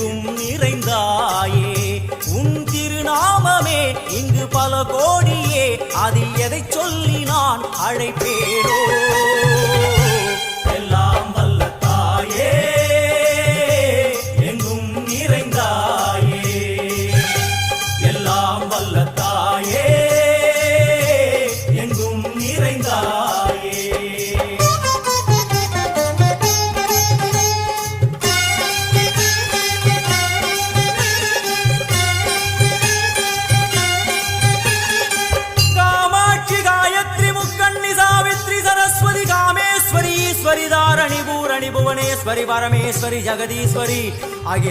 எங்கும் நிறைந்தாயே உன் திருநாமமே இங்கு பல கோடியே அதில் எதை சொல்லி நான் அழைப்பேனோ எல்லாம் வல்ல தாயே எங்கும் நிறைந்தாயே எல்லாம் வல்ல தாயே எங்கும் நிறைந்தாயே ईश्वरी धारणी भूरणी भुवनेश्वरी परमेश्वरी जगदीश्वरी अखिल